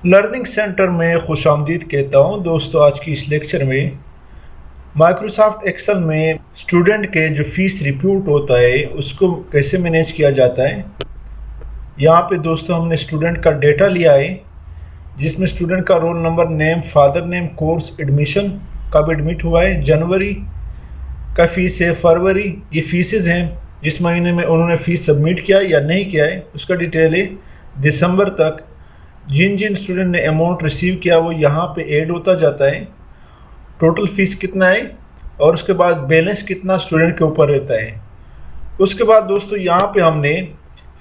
Learning centre में खुशामदीद कहता हूँ दोस्तों। आज की इस लेक्चर में माइक्रोसॉफ्ट एक्सेल में स्टूडेंट के जो फीस रिपोर्ट होता है उसको कैसे मैनेज किया जाता है। यहाँ पे दोस्तों हमने स्टूडेंट का डेटा लिया है जिसमें स्टूडेंट का role number, name, father name, course, admission कब एडमिट हुआ है, जनवरी का फीस है, फरवरी ये फीसेस हैं जिस महीने में उन्होंने फ़ीस सबमिट किया या नहीं किया है उसका डिटेल है। दिसंबर तक जिन जिन स्टूडेंट ने अमाउंट रिसीव किया वो यहाँ पे ऐड होता जाता है। टोटल फीस कितना है और उसके बाद बैलेंस कितना स्टूडेंट के ऊपर रहता है। उसके बाद दोस्तों यहाँ पे हमने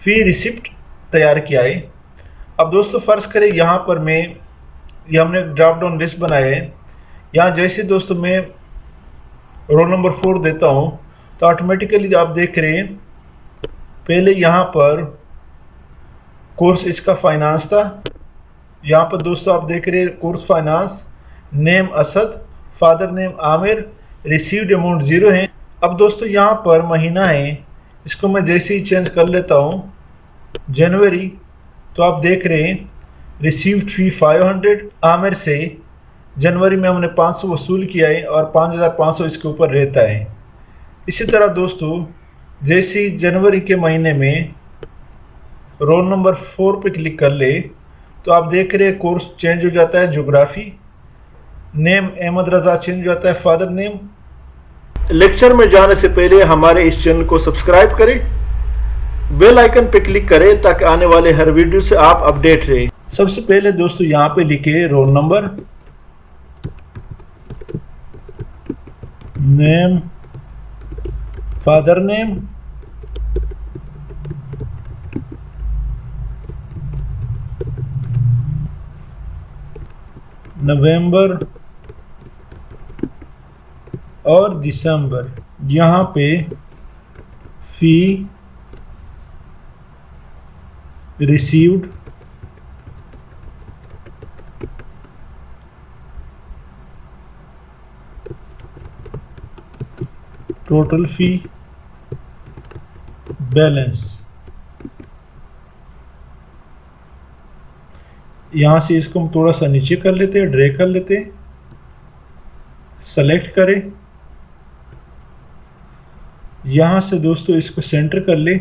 फ़ी रिसिप्ट तैयार किया है। अब दोस्तों फ़र्ज़ करें यहाँ पर ये हमने ड्रॉप डाउन लिस्ट बनाया है। यहाँ जैसे दोस्तों मैं रोल नंबर 4 देता हूँ तो ऑटोमेटिकली आप देख रहे हैं पहले यहाँ पर कोर्स इसका फाइनेंस था। यहाँ पर दोस्तों आप देख रहे हैं course finance, name Asad, father name Aamir, received amount 0 है। अब दोस्तों यहाँ पर महीना है, इसको मैं जैसे ही चेंज कर लेता हूँ जनवरी, तो आप देख रहे हैं रिसीव्ड फी 500 आमिर से। जनवरी में हमने 500 वसूल किया है और 5500 इसके ऊपर रहता है। इसी तरह दोस्तों जैसे ही जनवरी के महीने में रोल नंबर 4 पे क्लिक कर ले तो आप देख रहे हैं कोर्स चेंज हो जाता है, ज्योग्राफी, नेम अहमद रज़ा चेंज हो जाता है, फादर नेम। लेक्चर में जाने से पहले हमारे इस चैनल को सब्सक्राइब करें, बेल आइकन पे क्लिक करें ताकि आने वाले हर वीडियो से आप अपडेट रहें। सबसे पहले दोस्तों यहाँ पे लिखे roll number, name, father name, नवंबर और दिसंबर। यहाँ पे fee received, total fee, balance. यहाँ से इसको हम थोड़ा सा नीचे कर लेते हैं, ड्रैग कर लेते हैं, सेलेक्ट करें। यहाँ से दोस्तों इसको सेंटर कर ले।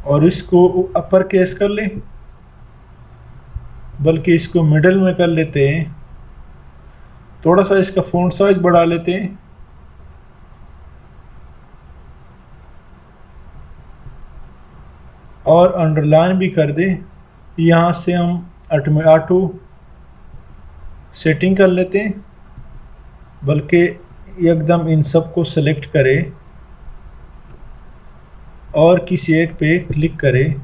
और इसको अपर केस कर ले, बल्कि इसको मिडल में कर लेते हैं। थोड़ा सा इसका फ़ॉन्ट साइज बढ़ा लेते हैं। और अंडरलाइन भी कर दे। यहाँ से हम ऑटो सेटिंग कर लेते हैं, बल्कि एकदम इन सब को सेलेक्ट करें और किसी एक पे क्लिक करें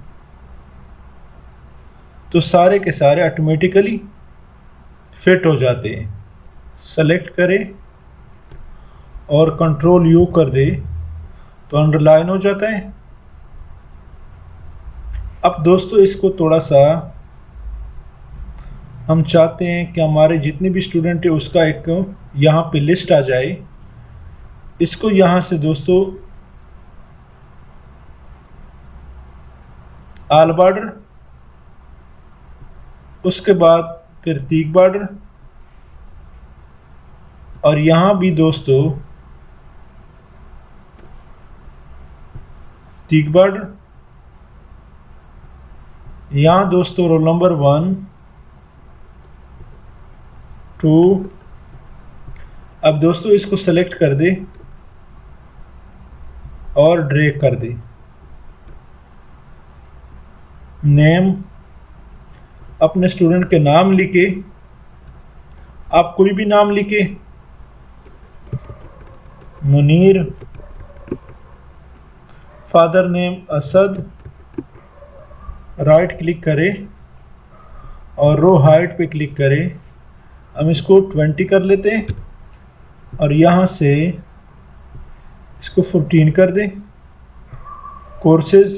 तो सारे के सारे ऑटोमेटिकली फिट हो जाते हैं। सेलेक्ट करें और कंट्रोल यू कर दे तो अंडरलाइन हो जाता है। अब दोस्तों इसको थोड़ा सा हम चाहते हैं कि हमारे जितने भी स्टूडेंट है उसका एक यहाँ पे लिस्ट आ जाए। इसको यहाँ से दोस्तों आल बॉर्डर, उसके बाद फिर तीक बॉर्डर, और यहाँ भी दोस्तों तीक बॉर्डर। यहाँ दोस्तों रोल नंबर 1, 2। अब दोस्तों इसको सेलेक्ट कर दे और ड्रैग कर दे। नेम, अपने स्टूडेंट के नाम लिखे, आप कोई भी नाम लिखे, Munir, father name Asad. Right click करें और रो हाइट पे क्लिक करें। हम इसको 20 कर लेते हैं और यहाँ से इसको 14 कर दें। Courses,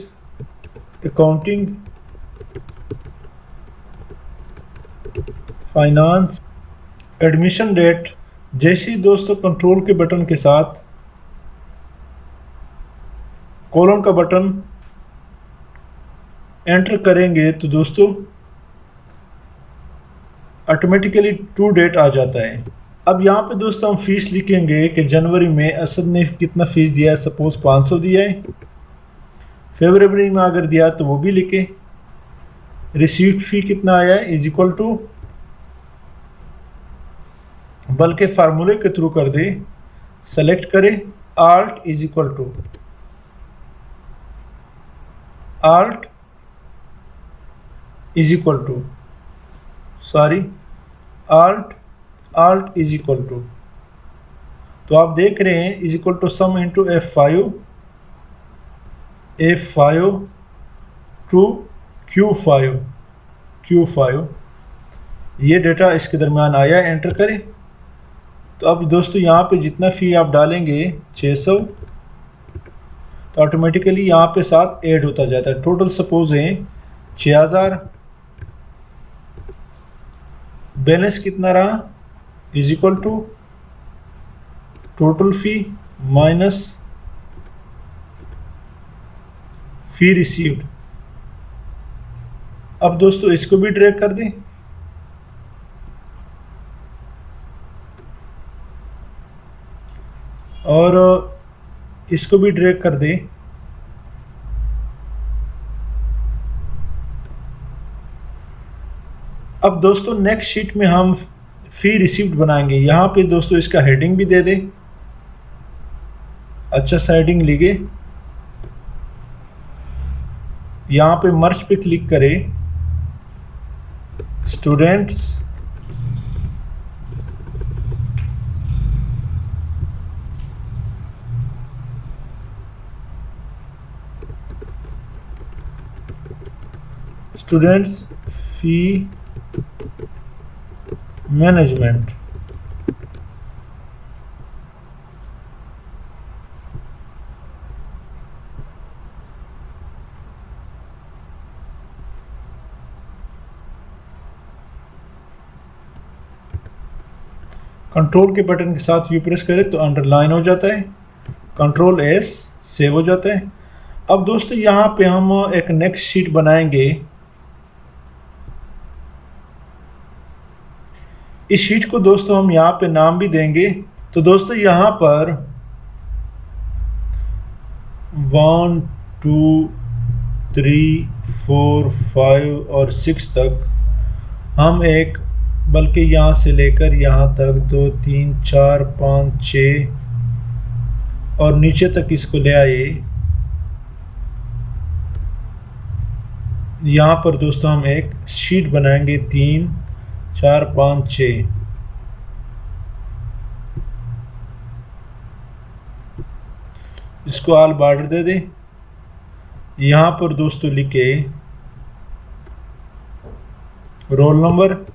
accounting, finance, admission date, जैसे ही दोस्तों कंट्रोल के बटन के साथ कॉलम का बटन एंटर करेंगे तो दोस्तों ऑटोमेटिकली टू डेट आ जाता है। अब यहाँ पे दोस्तों हम फीस लिखेंगे कि जनवरी में असद ने कितना फीस दिया है, सपोज 500 दिया है। फरवरी में अगर दिया तो वो भी लिखे। रिसीव्ड फी कितना आया है इज इक्वल टू, बल्कि फार्मूले के थ्रू कर दे, सेलेक्ट करें alt is equal to alt is equal to alt is equal to, तो आप देख रहे हैं is equal to sum into F5 to Q5, ये डेटा इसके दरमियान आया, एंटर करें। तो अब दोस्तों यहाँ पे जितना फ़ी आप डालेंगे 600, तो ऑटोमेटिकली यहाँ पे साथ ऐड होता जाता है। टोटल सपोज है 6000, बैलेंस कितना रहा is equal to total fee minus fee received. अब दोस्तों इसको भी ड्रैग कर दें, और इसको भी ड्रैग कर दें। अब दोस्तों नेक्स्ट शीट में हम फ़ी रिसीव्ड बनाएंगे। यहाँ पे दोस्तों इसका हेडिंग भी दे दें, अच्छा सा हेडिंग लिखे। यहाँ पे मर्ज पे क्लिक करें, स्टूडेंट्स फी मैनेजमेंट। कंट्रोल के बटन के साथ यू प्रेस करें तो अंडरलाइन हो जाता है, कंट्रोल एस सेव हो जाता है। अब दोस्तों यहाँ पे हम एक नेक्स्ट शीट बनाएंगे। इस शीट को दोस्तों हम यहाँ पे नाम भी देंगे। तो दोस्तों यहाँ पर 1 2 3 4 5 और 6 तक हम एक, बल्कि यहाँ से लेकर यहाँ तक 2 3 4 5 6 और नीचे तक इसको ले आए। यहाँ पर दोस्तों हम एक शीट बनाएंगे 3 4 5 6। इसको ऑल बॉर्डर दे दें। यहाँ पर दोस्तों लिखे रोल नंबर,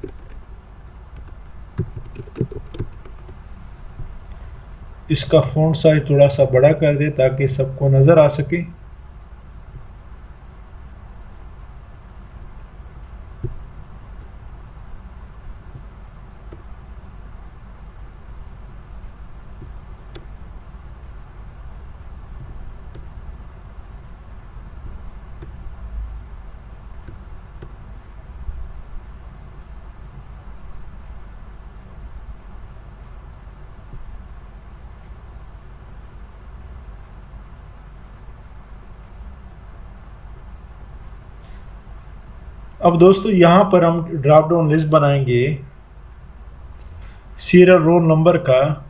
इसका फ़ॉन्ट साइज थोड़ा सा बड़ा कर दे ताकि सबको नज़र आ सके। अब दोस्तों यहाँ पर हम ड्रॉप डाउन लिस्ट बनाएंगे सीरियल रोल नंबर का।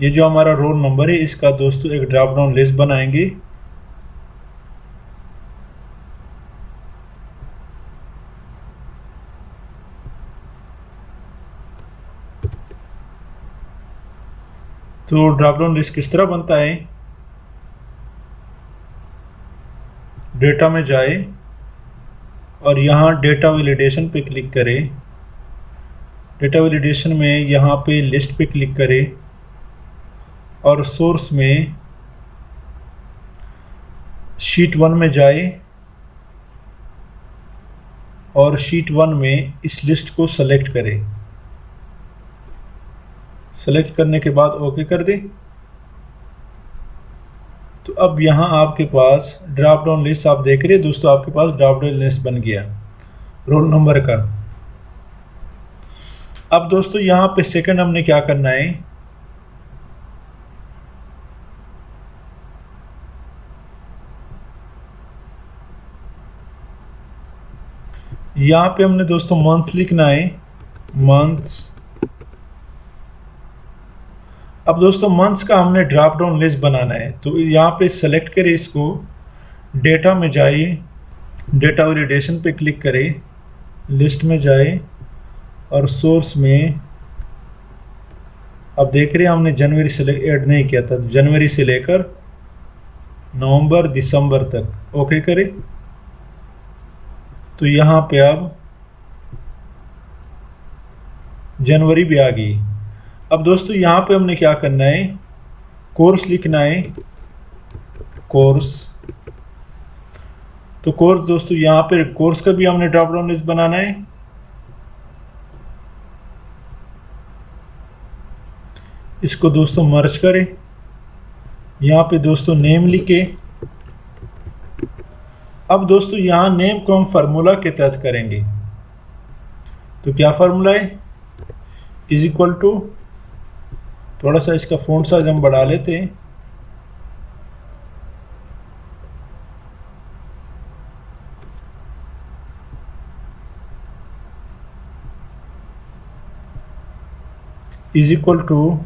ये जो हमारा रोल नंबर है इसका दोस्तों एक ड्रॉप डाउन लिस्ट बनाएंगे। तो ड्रॉप डाउन लिस्ट किस तरह बनता है, डेटा में जाए और यहाँ डेटा वैलिडेशन पे क्लिक करें। डेटा वैलिडेशन में यहाँ पे लिस्ट पे क्लिक करें और सोर्स में शीट 1 में जाए और शीट 1 में इस लिस्ट को सेलेक्ट करें। सेलेक्ट करने के बाद ओके कर दें। तो अब यहाँ आपके पास ड्रॉप डाउन लिस्ट आप देख रहे हैं दोस्तों, आपके पास ड्रॉप डाउन लिस्ट बन गया रोल नंबर का। अब दोस्तों यहाँ पे सेकंड हमने क्या करना है, यहाँ पे हमने दोस्तों मंथ्स लिखना है, मंथ्स। अब दोस्तों मंथ्स का हमने ड्रॉप डाउन लिस्ट बनाना है, तो यहाँ पे सेलेक्ट करें इसको, डेटा में जाइए, डेटा वैलिडेशन पे क्लिक करें, लिस्ट में जाए और सोर्स में अब देख रहे हैं हमने जनवरी से ऐड नहीं किया था, तो जनवरी से लेकर नवंबर दिसंबर तक ओके करें। तो यहाँ पे अब जनवरी भी आ गई। अब दोस्तों यहाँ पे हमने क्या करना है, कोर्स लिखना है, कोर्स। तो कोर्स दोस्तों यहाँ पे कोर्स का भी हमने ड्रॉप डाउन लिस्ट बनाना है। इसको दोस्तों मर्ज करें, यहाँ पे दोस्तों नेम लिखे। अब दोस्तों यहाँ नेम को हम फार्मूला के तहत करेंगे, तो क्या फार्मूला है, इज इक्वल टू, थोड़ा सा इसका फ़ॉन्ट साइज हम बढ़ा लेते हैं, is equal to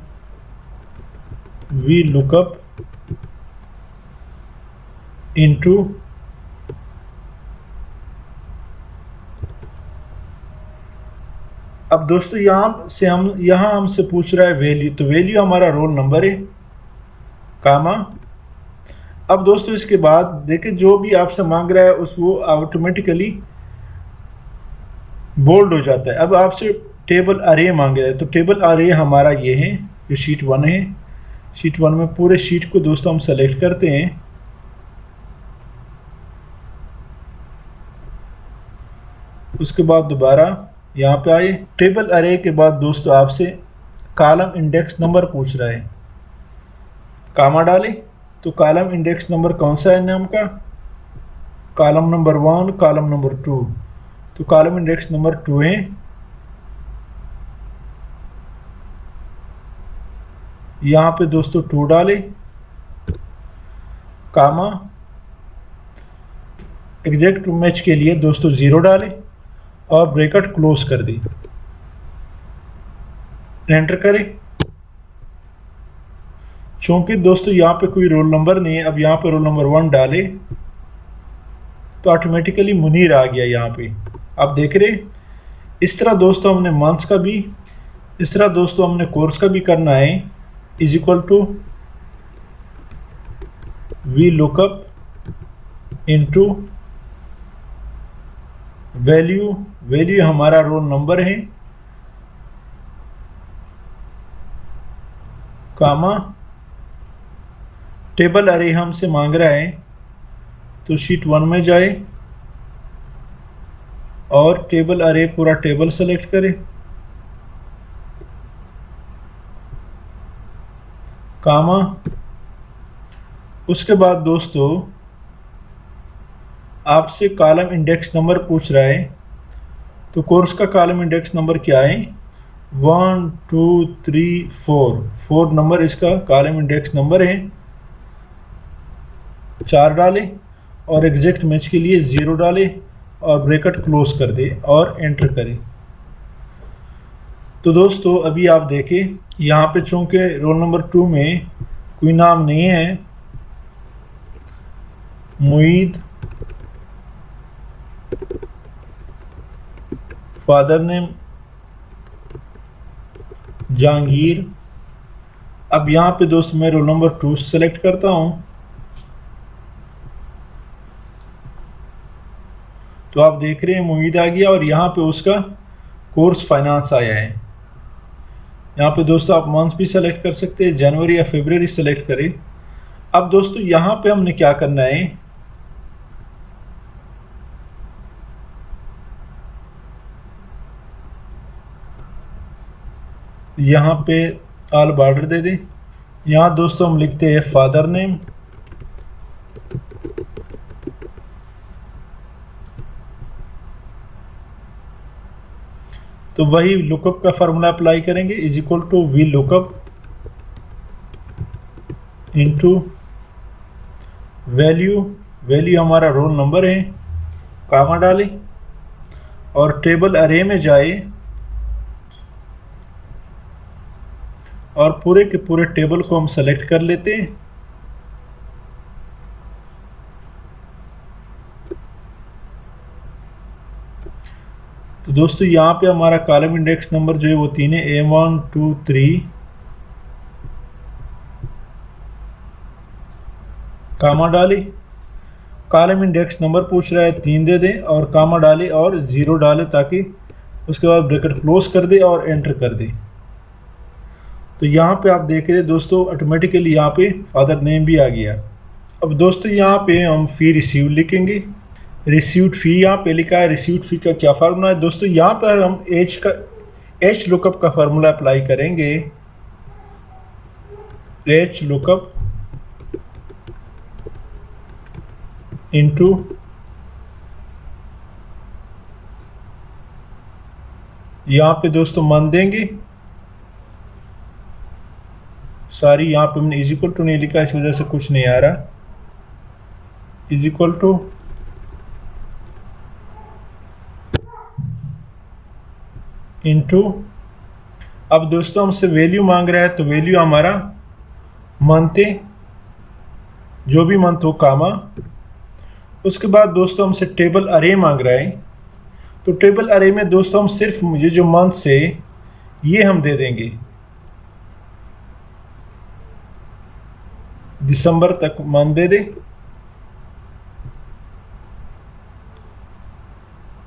V lookup into अब दोस्तों यहाँ हमसे पूछ रहा है वैल्यू, तो वैल्यू हमारा रोल नंबर है, कामा। अब दोस्तों इसके बाद देखिए जो भी आपसे मांग रहा है उस वो ऑटोमेटिकली बोल्ड हो जाता है। अब आपसे टेबल अरे मांग रहा है, तो टेबल अरे हमारा ये है, जो शीट 1 है। शीट 1 में पूरे शीट को दोस्तों हम सेलेक्ट करते हैं, उसके बाद दोबारा यहाँ पे आए, टेबल अरे के बाद दोस्तों आपसे कॉलम इंडेक्स नंबर पूछ रहा है, कामा डालें। तो कॉलम इंडेक्स नंबर कौन सा है नाम का, कॉलम नंबर 1, कॉलम नंबर 2, तो कॉलम इंडेक्स नंबर 2 है। यहाँ पे दोस्तों 2 डालें, कामा, एग्जैक्ट मैच के लिए दोस्तों 0 डालें और ब्रैकेट क्लोज कर दी, एंटर करें। चूंकि दोस्तों यहाँ पे कोई रोल नंबर नहीं है, अब यहाँ पे रोल नंबर 1 डाले तो ऑटोमेटिकली मुनीर आ गया यहाँ पे, आप देख रहे। इस तरह दोस्तों हमने मंथ्स का भी, इस तरह दोस्तों हमने कोर्स का भी करना है, is equal to V lookup into value, value हमारा रोल नंबर है, कामा, टेबल अरे हमसे मांग रहा है, तो शीट 1 में जाए और टेबल अरे पूरा टेबल सेलेक्ट करें, कामा। उसके बाद दोस्तों आपसे कॉलम इंडेक्स नंबर पूछ रहा है, तो कोर्स का कॉलम इंडेक्स नंबर क्या है, 1 2 3 4, 4 नंबर इसका कॉलम इंडेक्स नंबर है, 4 डालें और एग्जैक्ट मैच के लिए 0 डालें और ब्रैकेट क्लोज कर दे और एंटर करें। तो दोस्तों अभी आप देखें यहाँ पे चूंकि रोल नंबर 2 में कोई नाम नहीं है, मुईद, फादर नेम जहांगीर। अब यहाँ पे दोस्त मैं रोल नंबर 2 सेलेक्ट करता हूँ, तो आप देख रहे हैं मुईद आ गया और यहाँ पे उसका कोर्स फाइनेंस आया है। यहाँ पे दोस्तों आप मंथ भी सेलेक्ट कर सकते हैं, जनवरी या फरवरी सेलेक्ट करें। अब दोस्तों यहाँ पे हमने क्या करना है, यहाँ पे ऑल बॉर्डर दे दें। यहाँ दोस्तों हम लिखते हैं फादर नेम, तो वही लुकअप का फार्मूला अप्लाई करेंगे, is equal to V lookup into value, value हमारा रोल नंबर है, कामा डालें और टेबल अरे में जाए और पूरे के पूरे टेबल को हम सेलेक्ट कर लेते हैं। तो दोस्तों यहाँ पे हमारा कॉलम इंडेक्स नंबर जो है वो 3 है, A1 2 3, कामा डाले, कॉलम इंडेक्स नंबर पूछ रहा है 3 दे दें और कामा डाले और 0 डाले, ताकि उसके बाद ब्रैकेट क्लोज कर दे और एंटर कर दे। तो यहाँ पे आप देख रहे हैं दोस्तों ऑटोमेटिकली यहाँ पे फादर नेम भी आ गया। अब दोस्तों यहाँ पे हम फी रिसीव लिखेंगे, रिसीव्ड फी यहाँ पे लिखा है। रिसीव्ड फी का क्या फार्मूला है दोस्तों, यहाँ पर हम एच लुकअप का फार्मूला अप्लाई करेंगे। एच लुकअप इनटू यहाँ पे दोस्तों मान देंगे, सॉरी यहाँ पे हमने इज इक्वल टू नहीं लिखा, इस वजह से कुछ नहीं आ रहा। इज इक्वल टू इनटू, अब दोस्तों हमसे वैल्यू मांग रहा है, तो वैल्यू हमारा मंथ है, जो भी मंथ हो कामा। उसके बाद दोस्तों हमसे टेबल अरे मांग रहा है, तो टेबल अरे में दोस्तों हम सिर्फ ये जो मंथ्स है ये हम दे देंगे, दिसंबर तक मंथ दे दे,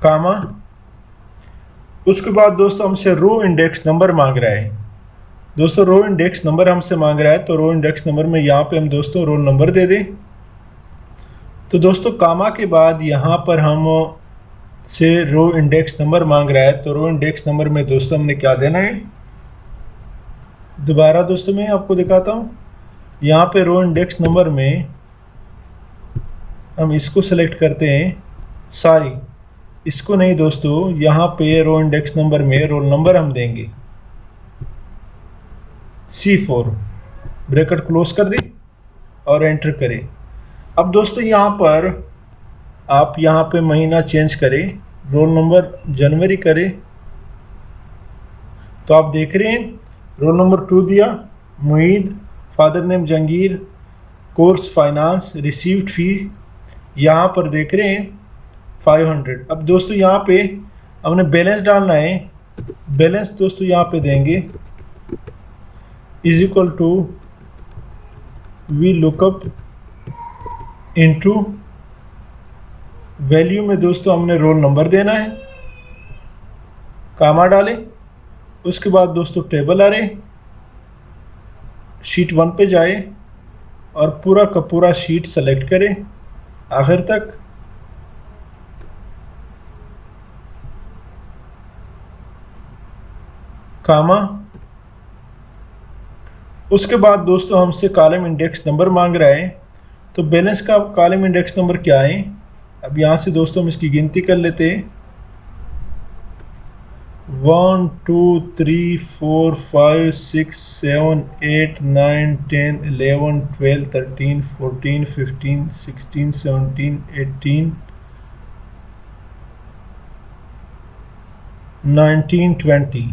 कामा। उसके बाद दोस्तों हमसे रो इंडेक्स नंबर मांग रहा है। दोस्तों रो इंडेक्स नंबर हमसे मांग रहा है, तो रो इंडेक्स नंबर में यहाँ पे हम दोस्तों रोल नंबर दे दें। तो दोस्तों कामा के बाद यहाँ पर हम से रो इंडेक्स नंबर मांग रहा है, तो रो इंडेक्स नंबर में दोस्तों हमने क्या देना है, दोबारा दोस्तों मैं आपको दिखाता हूँ। यहाँ पे रो इंडेक्स नंबर में हम इसको सेलेक्ट करते हैं, सॉरी इसको नहीं दोस्तों, यहाँ पे रो इंडेक्स नंबर में रोल नंबर हम देंगे C4, ब्रैकेट क्लोज कर दें और एंटर करें। अब दोस्तों यहाँ पर आप यहाँ पे महीना चेंज करें, रोल नंबर जनवरी करें, तो आप देख रहे हैं रोल नंबर 2 दिया Muid, father name Jangir, course finance, received fee यहाँ पर देख रहे हैं 500। अब दोस्तों यहाँ पे हमने बैलेंस डालना है, बैलेंस दोस्तों यहाँ पे देंगे is equal to V lookup into value में दोस्तों हमने रोल नंबर देना है, कामा डालें। उसके बाद दोस्तों टेबल आ रहे, शीट 1 पे जाए और पूरा का पूरा शीट सेलेक्ट करें आखिर तक, कामा। उसके बाद दोस्तों हमसे कॉलम इंडेक्स नंबर मांग रहा है, तो बैलेंस का कॉलम इंडेक्स नंबर क्या है, अब यहाँ से दोस्तों हम इसकी गिनती कर लेते हैं 1 2 3 4 5 6 7 8 9 10 11 12 13 14 15 16 17 18 19 20,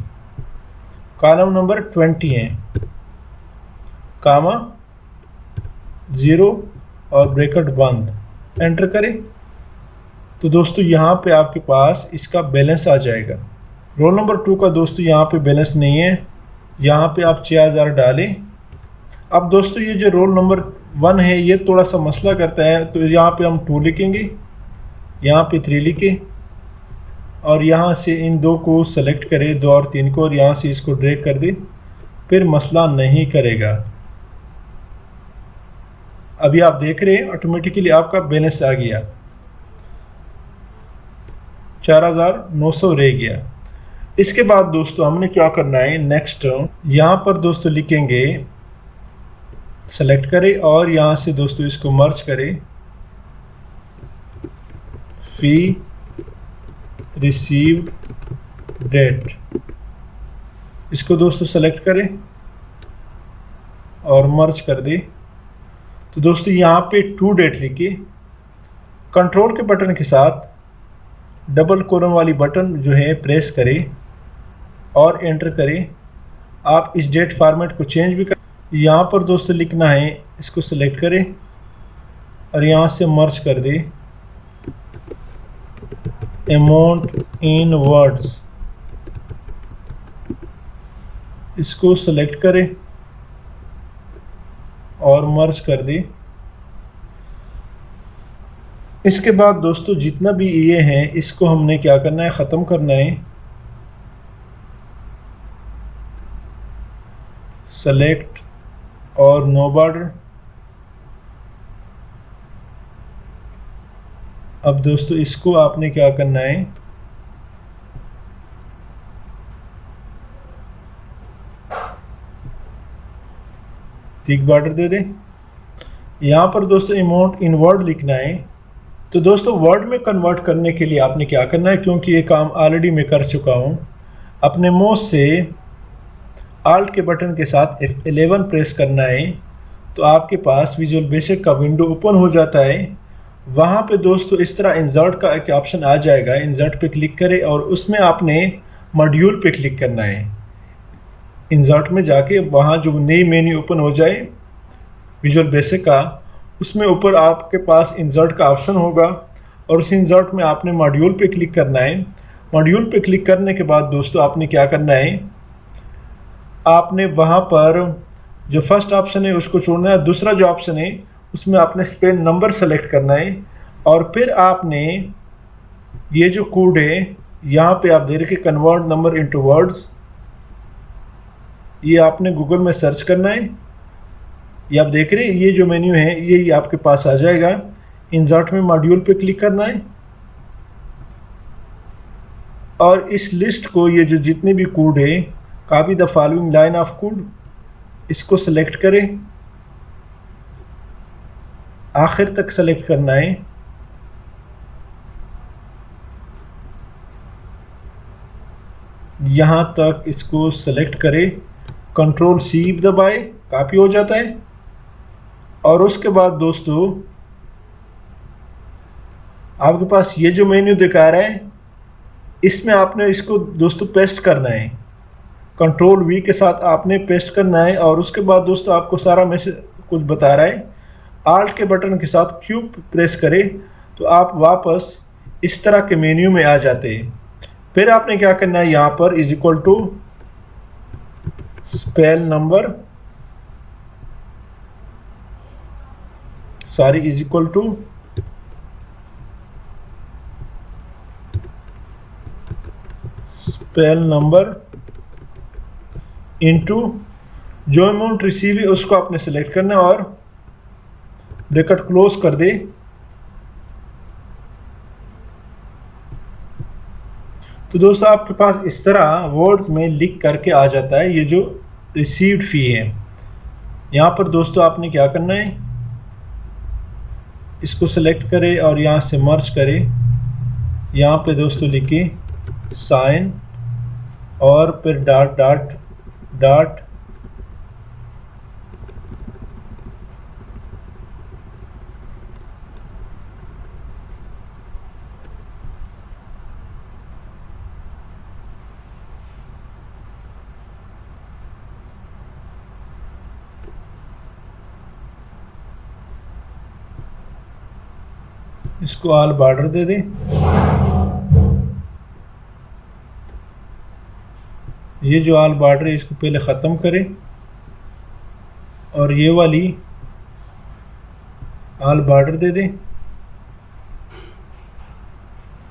कॉलम नंबर 20 है, कामा 0 और ब्रैकेट बंद, एंटर करें। तो दोस्तों यहाँ पे आपके पास इसका बैलेंस आ जाएगा। रोल नंबर 2 का दोस्तों यहाँ पे बैलेंस नहीं है, यहाँ पे आप 6000 डालें। अब दोस्तों ये जो रोल नंबर 1 है ये थोड़ा सा मसला करता है, तो यहाँ पे हम 2 लिखेंगे, यहाँ पे 3 लिखें और यहाँ से इन 2 को सेलेक्ट करें, 2 और 3 को, और यहाँ से इसको ड्रैग कर दें, फिर मसला नहीं करेगा। अभी आप देख रहे हैं ऑटोमेटिकली आपका बैलेंस आ गया, 4900 रह गया। इसके बाद दोस्तों हमने क्या करना है, नेक्स्ट यहाँ पर दोस्तों लिखेंगे, सेलेक्ट करें और यहाँ से दोस्तों इसको मर्ज करें, फी रिसीव्ड डेट, इसको दोस्तों सेलेक्ट करें और मर्ज कर दें। तो दोस्तों यहाँ पे टू डेट लिखिए, कंट्रोल के बटन के साथ डबल कोलन वाली बटन जो है प्रेस करें और एंटर करें। आप इस डेट फॉर्मेट को चेंज भी कर, यहाँ पर दोस्तों लिखना है, इसको सेलेक्ट करें और यहाँ से मर्ज कर दें, अमाउंट इन वर्ड्स, इसको सेलेक्ट करें और मर्ज कर दें। इसके बाद दोस्तों जितना भी ये हैं इसको हमने क्या करना है, ख़त्म करना है। सेलेक्ट और नो बॉर्डर। अब दोस्तों इसको आपने क्या करना है, थिक बॉर्डर दे दें। यहाँ पर दोस्तों अमाउंट इन वर्ड लिखना है। तो दोस्तों वर्ड में कन्वर्ट करने के लिए आपने क्या करना है, क्योंकि ये काम ऑलरेडी मैं कर चुका हूँ, अपने माउस से आल्ट के बटन के साथ F11 प्रेस करना है तो आपके पास विजुअल बेसिक का विंडो ओपन हो जाता है। वहाँ पे दोस्तों इस तरह इंसर्ट का एक ऑप्शन आ जाएगा, इंसर्ट पे क्लिक करें और उसमें आपने मॉड्यूल पे क्लिक करना है। इंसर्ट में जाके वहाँ जो नई मेन्यू ओपन हो जाए विजुअल बेसिक का, उसमें ऊपर आपके पास इंसर्ट का ऑप्शन होगा और उस इंसर्ट में आपने मॉड्यूल पे क्लिक करना है। मॉड्यूल पे क्लिक करने के बाद दोस्तों आपने क्या करना है, आपने वहाँ पर जो फर्स्ट ऑप्शन है उसको छोड़ना है, दूसरा जो ऑप्शन है उसमें आपने स्पेल नंबर सेलेक्ट करना है और फिर आपने ये जो कोड है यहाँ पे आप दे रखे कन्वर्ट नंबर इनटू वर्ड्स, ये आपने गूगल में सर्च करना है। ये आप देख रहे हैं ये जो मेन्यू है ये आपके पास आ जाएगा। इंसर्ट में मॉड्यूल पे क्लिक करना है और इस लिस्ट को, ये जो जितने भी कोड है, copy the following line of code, इसको सेलेक्ट करें, आखिर तक सेलेक्ट करना है। यहाँ तक इसको सेलेक्ट करें, कंट्रोल सी दबाए, कॉपी हो जाता है। और उसके बाद दोस्तों आपके पास ये जो मेन्यू दिखा रहा है इसमें आपने इसको दोस्तों पेस्ट करना है, कंट्रोल वी के साथ आपने पेस्ट करना है। और उसके बाद दोस्तों आपको सारा मैसेज कुछ बता रहा है, आल्ट के बटन के साथ क्यूब प्रेस करें तो आप वापस इस तरह के मेन्यू में आ जाते हैं। फिर आपने क्या करना है, यहाँ पर is equal to spell number, sorry is equal to spell number into जो अमाउंट रिसीव है उसको आपने सेलेक्ट करना है और ब्रैकेट क्लोज कर दे। तो दोस्तों आपके पास इस तरह वर्ड्स में लिख करके आ जाता है ये जो रिसीव्ड फी है। यहाँ पर दोस्तों आपने क्या करना है, इसको सेलेक्ट करें और यहाँ से मर्ज करें, यहाँ पे दोस्तों लिखिए साइन और फिर डॉट डॉट डॉट इसको ऑल बॉर्डर दे दें। ये जो ऑल बॉर्डर है इसको पहले ख़त्म करें और ये वाली ऑल बॉर्डर दे दें,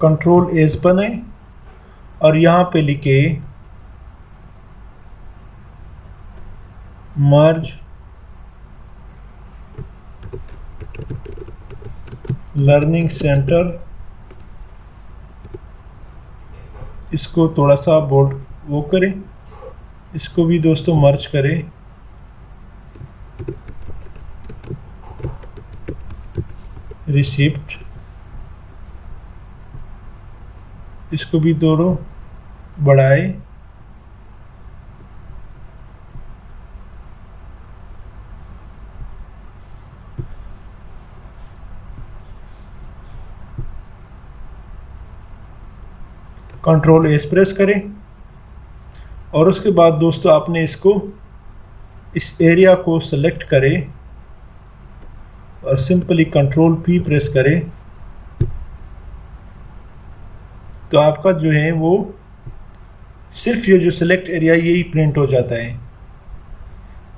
कंट्रोल एस बनाए और यहाँ पे लिखे मर्ज लर्निंग सेंटर इसको थोड़ा सा बोल्ड वो करें, इसको भी दोस्तों मर्ज करें। रिसिप्ट, इसको भी दोनों बढ़ाए। कंट्रोल एस प्रेस करें और उसके बाद दोस्तों आपने इसको इस एरिया को सेलेक्ट करें और सिंपली कंट्रोल पी प्रेस करें तो आपका जो है वो सिर्फ ये जो सिलेक्ट एरिया यही प्रिंट हो जाता है।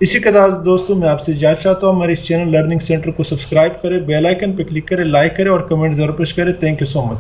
इसी के साथ दोस्तों मैं आपसे इजाज़त चाहता हूँ, हमारे इस चैनल लर्निंग सेंटर को सब्सक्राइब करें, बेल आइकन पर क्लिक करें, लाइक करें और कमेंट जरूर पेश करें। Thank you so much.